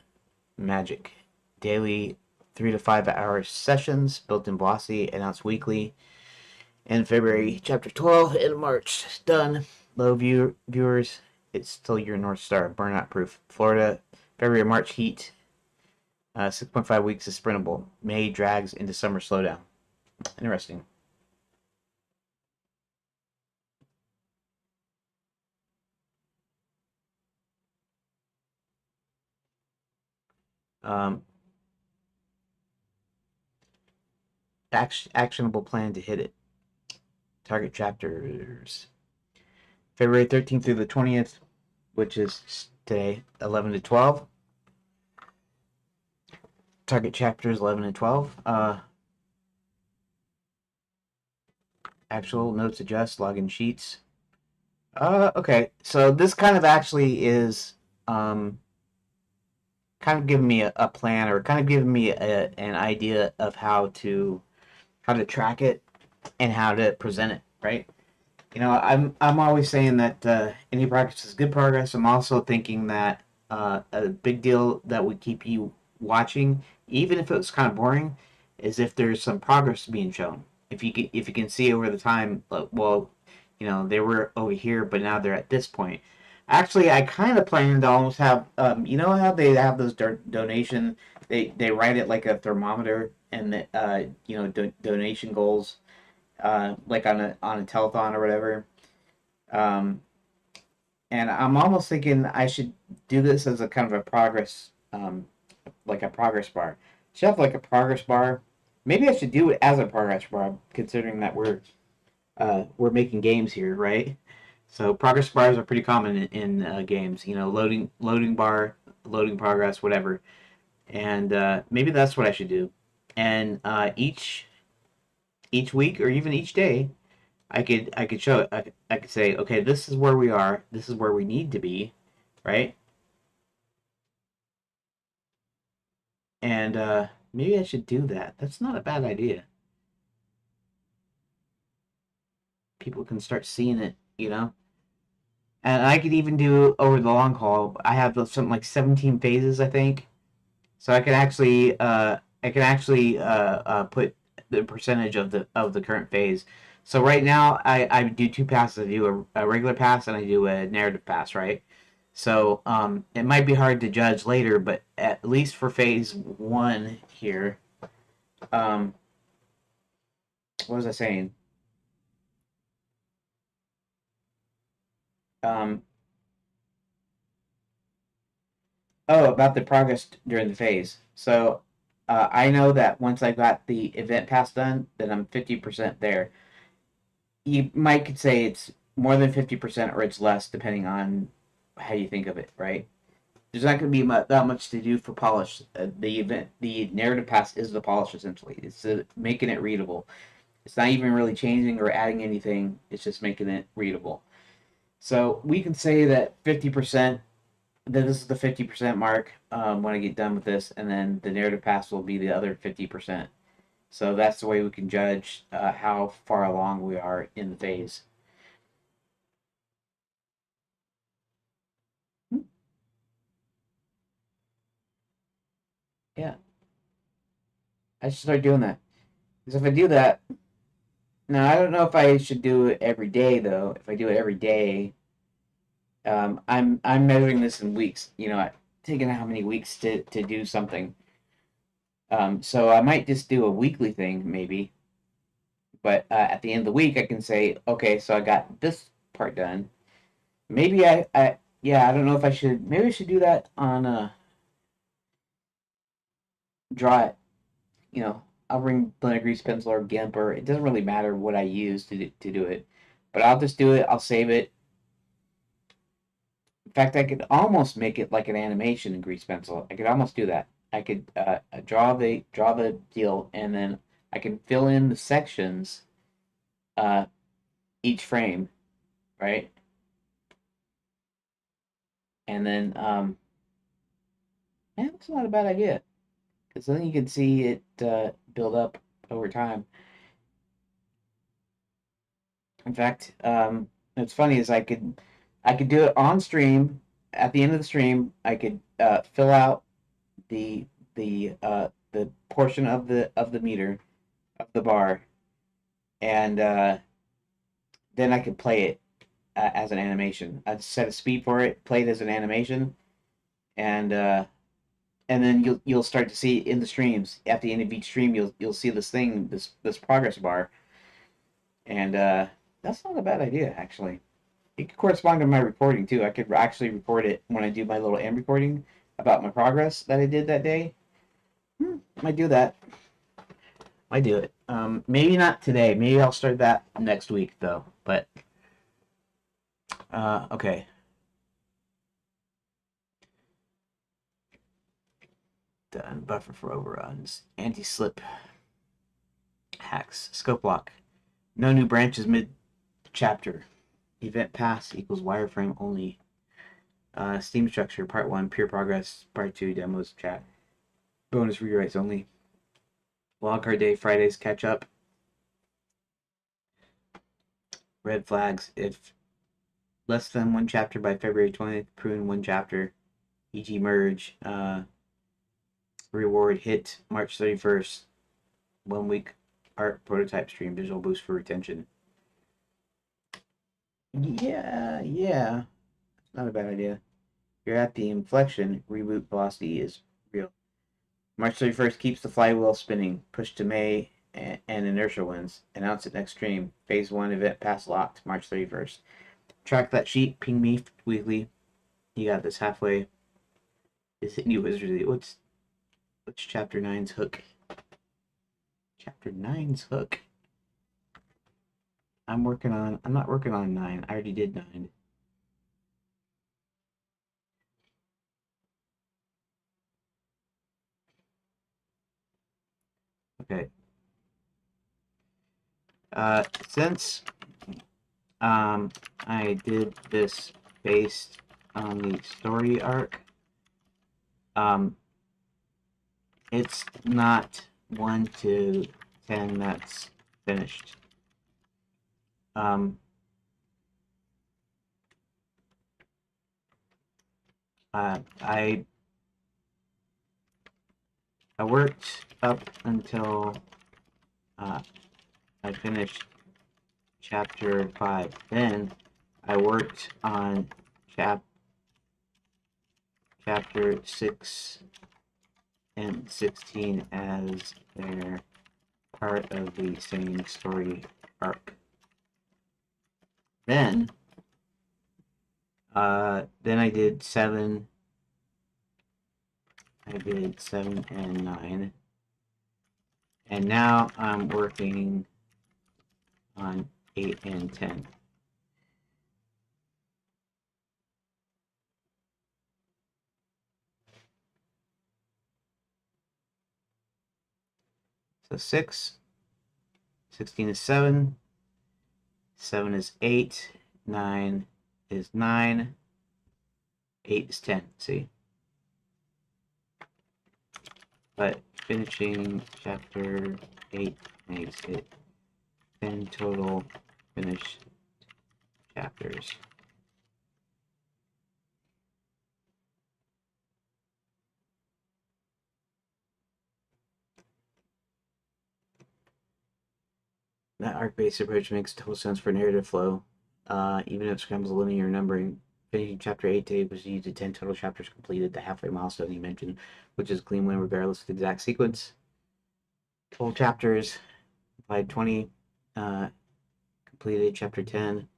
magic. Daily 3 to 5 hour sessions, built-in velocity, announced weekly. In February, chapter 12. In March, done. Low viewers. It's still your North Star. Burnout proof. Florida, February, March heat. 6.5 weeks is sprintable. May drags into summer slowdown. Interesting. Um, actionable plan to hit it. Target chapters. February 13th through the 20th, which is today, 11 to 12. Target chapters 11 and 12. Actual notes adjust, login sheets. Okay. So this kind of actually is kind of giving me a plan, or kind of giving me an idea of how to track it and how to present it, right? I'm always saying that any progress is good progress. I'm also thinking that a big deal that would keep you watching, even if it was kind of boring, is if there's some progress being shown. If you can see over the time, well, they were over here, but now they're at this point. Actually, I kind of plan to almost have, you know how they have those donation, they write it like a thermometer and you know, donation goals, like on a telethon or whatever. Um, and I'm almost thinking I should do this as a kind of a progress, like a progress bar. Should have like a progress bar. Maybe I should do it as a progress bar, considering that we're making games here, right? So progress bars are pretty common in games. You know, loading bar, loading progress, whatever. And maybe that's what I should do. And each week or even each day, I could show it. I could say, okay, this is where we are. This is where we need to be, right? And maybe I should do that. That's not a bad idea. People can start seeing it, you know. And I could even do over the long haul. I have something like 17 phases, I think. So I can actually put the percentage of the current phase. So right now I do two passes. I do a regular pass and I do a narrative pass, right? So it might be hard to judge later, but at least for phase one here, um, what was I saying? Um, oh, about the progress during the phase. So I know that once I got the event pass done, then I'm 50% there. You might could say it's more than 50% or it's less depending on how you think of it, right? There's not going to be that much to do for polish. The narrative pass is the polish essentially. It's making it readable. It's not even really changing or adding anything. It's just making it readable. So we can say that 50%. That this is the 50% mark when I get done with this, and then the narrative pass will be the other 50%. So that's the way we can judge how far along we are in the phase. Yeah, I should start doing that. Because if I do that, now I don't know if I should do it every day though. If I do it every day, I'm measuring this in weeks. You know, taking how many weeks to do something. So I might just do a weekly thing maybe, but at the end of the week I can say, okay, so I got this part done. Maybe yeah, I don't know if I should. Maybe I should do that on draw it. You know, I'll bring blended grease pencil or GIMP, or it doesn't really matter what I use to do it. But I'll just do it. I'll save it. In fact, I could almost make it like an animation in grease pencil. I could almost do that. I could draw the deal, and then I can fill in the sections uh, each frame, right? And then man, that's not a bad idea because then you can see it build up over time. In fact, what's funny is I could do it on stream. At the end of the stream, I could fill out the the portion of the meter of the bar, and then I could play it as an animation. I'd set a speed for it, play it as an animation, and and then you'll start to see in the streams at the end of each stream you'll see this thing this progress bar, and that's not a bad idea actually. It could correspond to my recording too. I could actually record it when I do my little end recording about my progress that I did that day. Might do that. Might do it. Maybe not today. Maybe I'll start that next week though. But okay. Done. Buffer for overruns. Anti-slip hacks. Scope lock. No new branches mid chapter. Event pass equals wireframe only. Steam structure part one. Pure progress part two. Demos chat. Bonus rewrites only. Wildcard day Fridays catch up. Red flags if less than one chapter by February 20th. Prune one chapter. E.g. merge. Reward hit March 31st. 1 week art prototype stream. Visual boost for retention. Yeah, yeah. not a bad idea. You're at the inflection. Reboot velocity is real. March 31st keeps the flywheel spinning. Push to May and inertia wins. Announce it next stream. Phase 1 event pass locked. March 31st. Track that sheet. Ping me weekly. You got this halfway. Is it new wizardry? What's chapter 9's hook? Chapter 9's hook. I'm not working on 9. I already did 9. Okay. Since I did this based on the story arc, it's not 1 to 10 that's finished. I worked up until I finished chapter 5. Then I worked on chapter 6 and 16 as they're part of the same story arc. Then I did 7. I did 7 and 9. And now I'm working on 8 and 10. So 6, 16 is 7, 7 is 8, 9 is 9, 8 is 10, see? But finishing chapter 8 makes it 10 total finished chapters. That arc-based approach makes total sense for narrative flow, even if it scrambles linear numbering. Finishing chapter 8 today was used to 10 total chapters completed, the halfway milestone you mentioned, which is clean win regardless of the exact sequence. Total chapters by 20, completed chapter 10.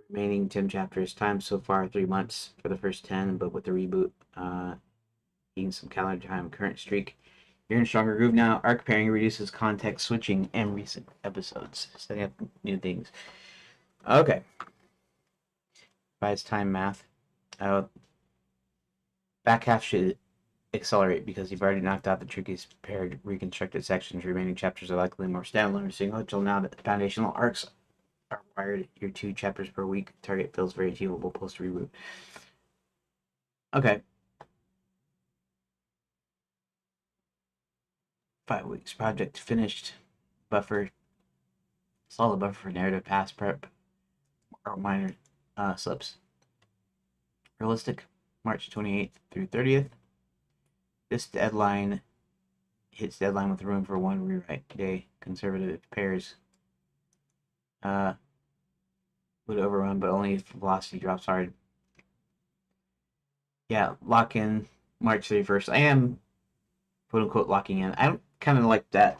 Remaining 10 chapters. Time so far 3 months for the first 10, but with the reboot, eating some calendar time. Current streak. You're in a stronger groove now. Arc pairing reduces context switching and recent episodes, setting up new things. Okay. Buys time math. Back half should accelerate because you've already knocked out the trickiest paired reconstructed sections. Remaining chapters are likely more standalone. So until now that the foundational arcs are required, your 2 chapters per week target feels very achievable post reboot. Okay. 5 weeks. Project finished. Buffer. Solid buffer for narrative pass prep or minor slips. Realistic. March 28th through 30th. This deadline hits deadline with room for 1 rewrite day. Conservative pairs would overrun, but only if velocity drops hard. Yeah, lock in March 31st. I am quote unquote locking in. I don't kind of like that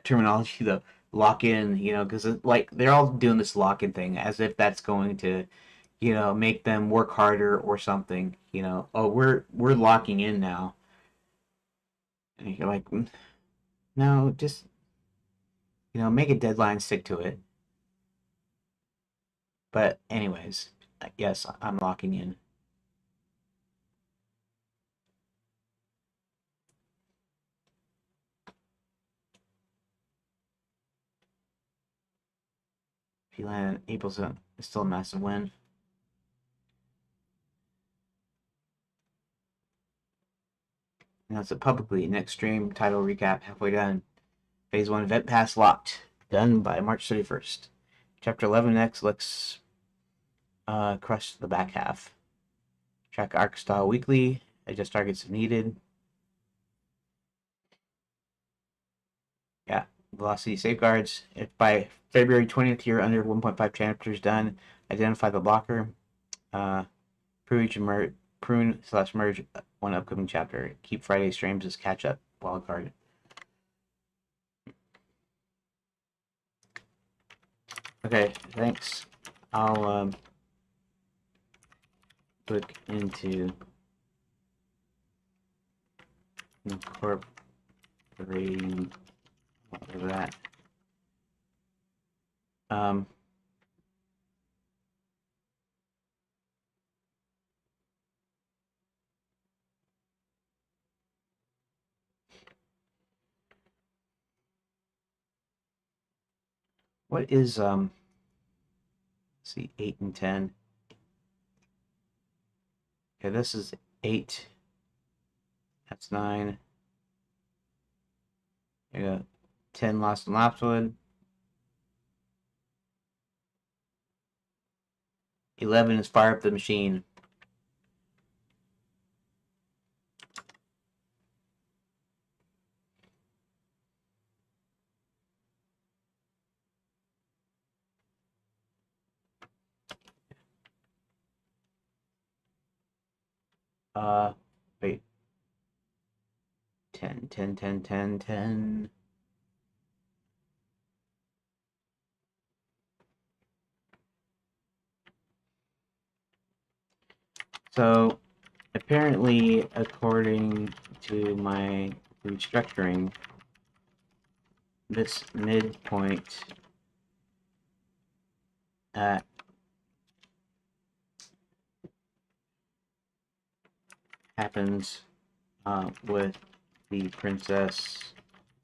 terminology though. Lock in, because like they're all doing this lock in thing as if that's going to, make them work harder or something. Oh, we're locking in now. And you're like, no, just make a deadline, stick to it. But anyways, yes, I'm locking in. If you land April 7th, it's still a massive win. And that's it publicly. Next stream, title recap, halfway done. Phase 1 event pass locked. Done by March 31st. Chapter 11 next. Let's crush the back half. Track arc style weekly. Adjust targets if needed. Yeah. Velocity safeguards. If by February 20th you're under 1.5 chapters done, identify the blocker. prune/merge one upcoming chapter. Keep Friday streams as catch up wildcard. Okay, thanks. I'll look into incorporating all of that. What is let's see, 8 and 10. Okay, this is 8. That's 9. I got 10 lost in Lapswood. 11 is fire up the machine. Wait. 10, 10, 10, 10, 10. So, apparently, according to my restructuring, this midpoint happens with the princess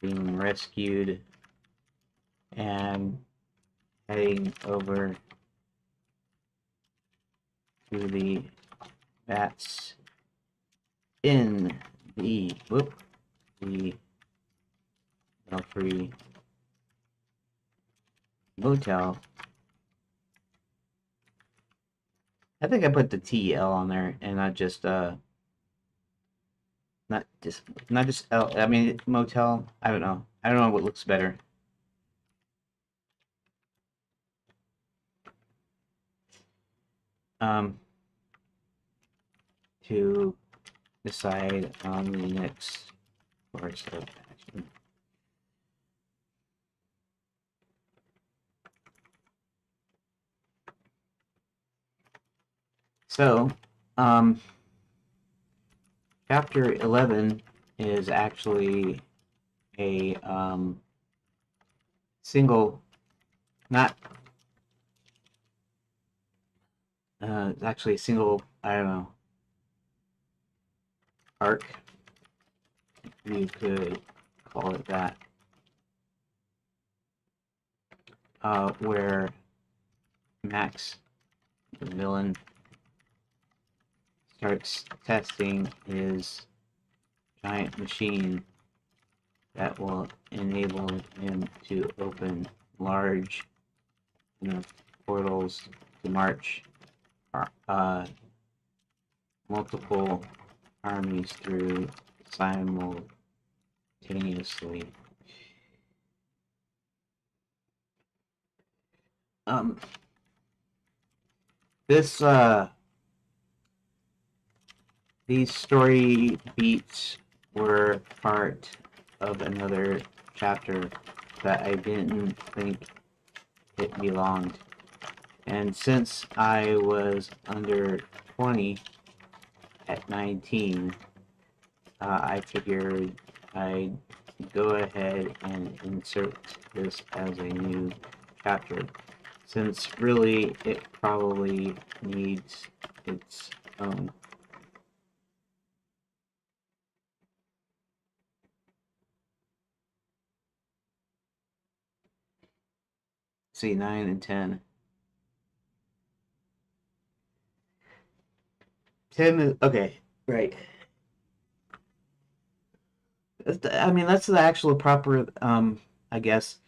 being rescued and heading over to the bats in the Belfry motel. I think I put the TL on there and not just not just L. I mean motel. I don't know. I don't know what looks better. To decide on the next course of action. So, chapter 11 is actually a single, not it's actually a single, I don't know, arc. You could call it that. Where Max, the villain, starts testing his giant machine that will enable him to open large portals to march multiple armies through simultaneously. This these story beats were part of another chapter that I didn't think it belonged. And since I was under 20 at 19, I figured I'd go ahead and insert this as a new chapter, since really it probably needs its own. See, 9 and 10. 10 is, okay, right. I mean, that's the actual proper, I guess.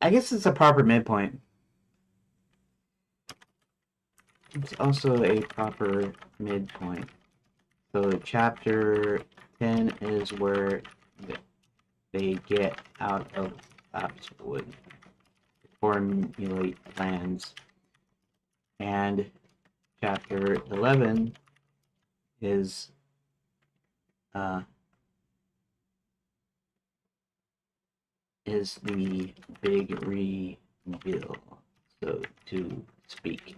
I guess it's a proper midpoint. It's also a proper midpoint. So chapter 10 is where they get out of Lapswood, formulate plans, and chapter 11 is uh, the big reveal, so to speak.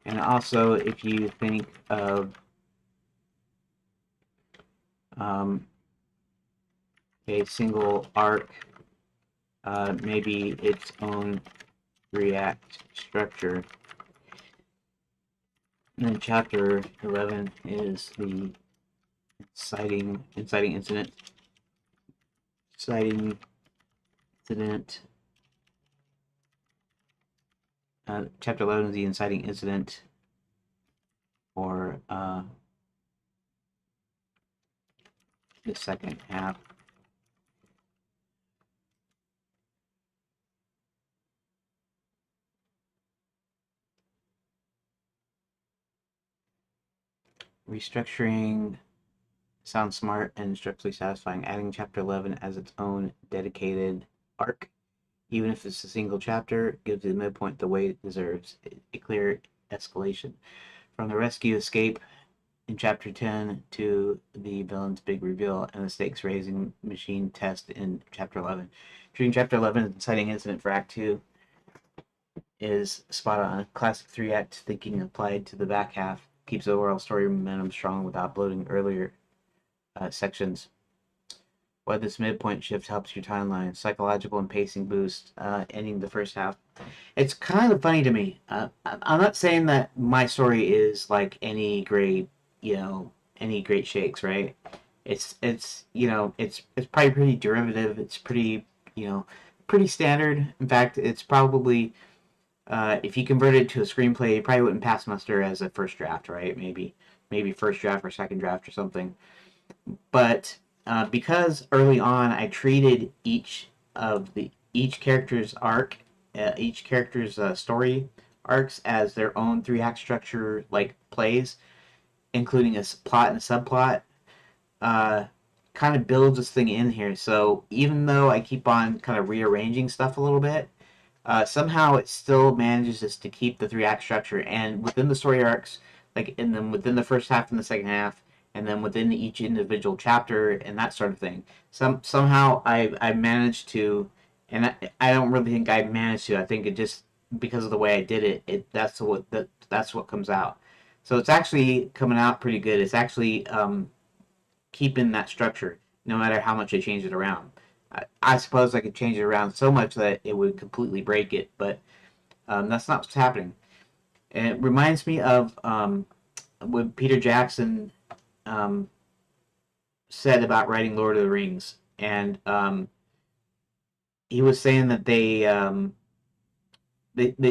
And also, if you think of a single arc, maybe its own React structure, and then chapter 11 is the inciting incident. Inciting incident. Chapter 11 is the inciting incident for the second half. Restructuring sounds smart and structurally satisfying. Adding chapter 11 as its own dedicated arc, even if it's a single chapter, gives the midpoint the weight it deserves. A clear escalation. From the rescue escape in chapter 10 to the villain's big reveal and the stakes raising machine test in chapter 11. Treating chapter 11 as an inciting incident for Act 2 is spot on. Classic 3-act thinking applied to the back half keeps the overall story momentum strong without bloating earlier sections. Why this midpoint shift helps your timeline. Psychological and pacing boost, ending the first half. It's kind of funny to me. I'm not saying that my story is like any great, any great shakes, right? It's probably pretty derivative. It's pretty, pretty standard. In fact, it's probably if you convert it to a screenplay, you probably wouldn't pass muster as a first draft, right? Maybe first draft or second draft or something. But because early on I treated each character's arc, each character's story arcs as their own 3-act structure, like plays, including a plot and a subplot, uh, kind of builds this thing in here. So even though I keep on kind of rearranging stuff a little bit, somehow it still manages to keep the 3-act structure, and within the story arcs, like within the first half and the second half, and then within each individual chapter and that sort of thing. Somehow I managed to, and I don't really think I managed to. I think it just because of the way I did that's what comes out. So it's actually coming out pretty good. It's actually keeping that structure no matter how much I change it around. I suppose I could change it around so much that it would completely break it, but that's not what's happening. And it reminds me of what Peter Jackson um, said about writing Lord of the Rings, and he was saying that they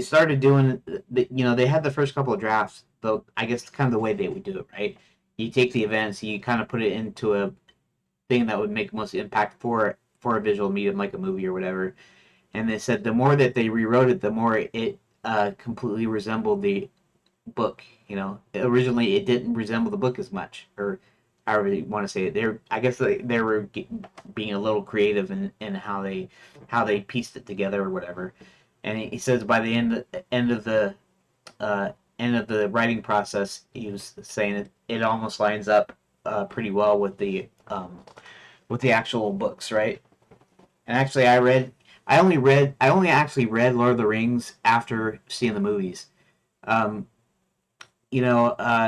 started doing, they had the first couple of drafts, though I guess kind of the way they would do it, right? You take the events, you kind of put it into a thing that would make most impact for a visual medium like a movie or whatever. And they said the more that they rewrote it, the more it completely resembled the book. Originally it didn't resemble the book as much, or however you want to say it. I guess they were being a little creative in how they pieced it together or whatever. And he says by the uh, end of the writing process, he was saying it almost lines up pretty well with the actual books, right? And actually, I only actually read Lord of the Rings after seeing the movies. Um,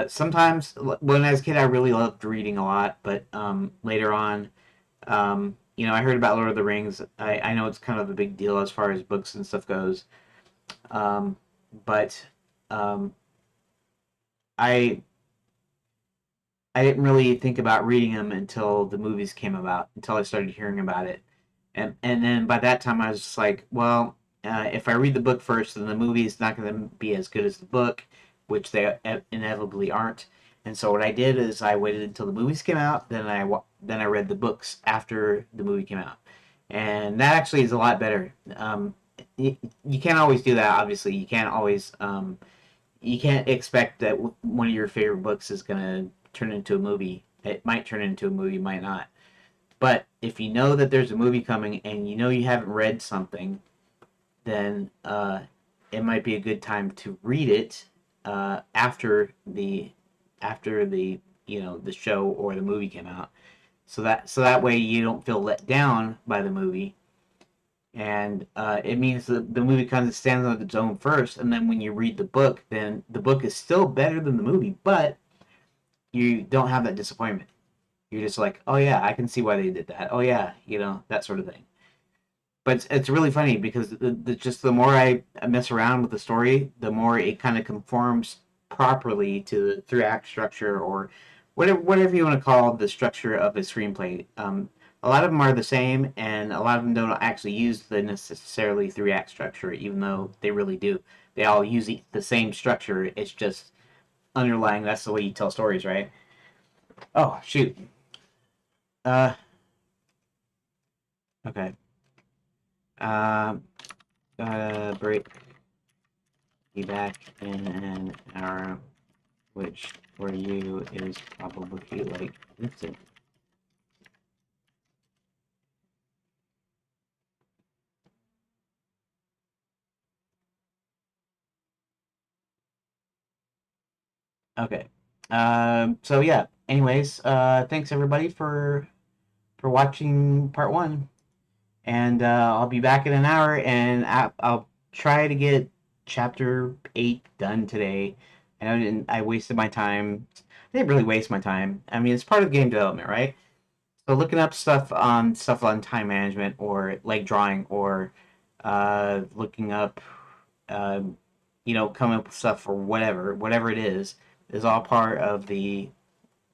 sometimes when I was a kid, I really loved reading a lot, but later on, I heard about Lord of the Rings. I know it's kind of a big deal as far as books and stuff goes, um, but um, I I didn't really think about reading them until the movies came about, until I started hearing about it. And then by that time I was just like, well, if I read the book first, then the movie is not going to be as good as the book, which they inevitably aren't. And so what I did is I waited until the movies came out, then I read the books after the movie came out, and that actually is a lot better. You can't always do that. Obviously, you can't expect that one of your favorite books is going to turn into a movie. It might turn into a movie, might not. But if you know that there's a movie coming and you know you haven't read something, then it might be a good time to read it after the the show or the movie came out, so that way you don't feel let down by the movie, and it means that the movie kind of stands on its own first, and then when you read the book, then the book is still better than the movie, but you don't have that disappointment. You're just like, oh yeah, I can see why they did that. Oh yeah, that sort of thing. But it's really funny because just the more I mess around with the story, the more it kind of conforms properly to the three act structure, or whatever you want to call the structure of a screenplay. A lot of them are the same, and a lot of them don't actually use the necessarily three act structure, even though they really do. They all use the same structure. It's just underlying. That's the way you tell stories, right? Oh shoot. Uh, okay. Uh, break. Be back in an hour, which for you is probably like instant. Okay. So yeah. Anyways, thanks everybody for watching part one, and I'll be back in an hour, and I'll try to get chapter 8 done today. I wasted my time. I didn't really waste my time. I mean, it's part of game development, right? So looking up stuff on time management or like drawing or looking up, coming up with stuff for whatever it is all part of the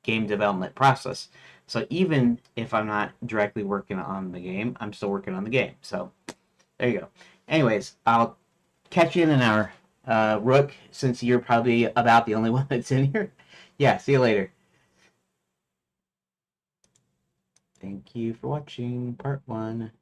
game development process. So even if I'm not directly working on the game, I'm still working on the game. So there you go. Anyways, I'll catch you in an hour. Rook, since you're probably about the only one that's in here, yeah, see you later. Thank you for watching part one.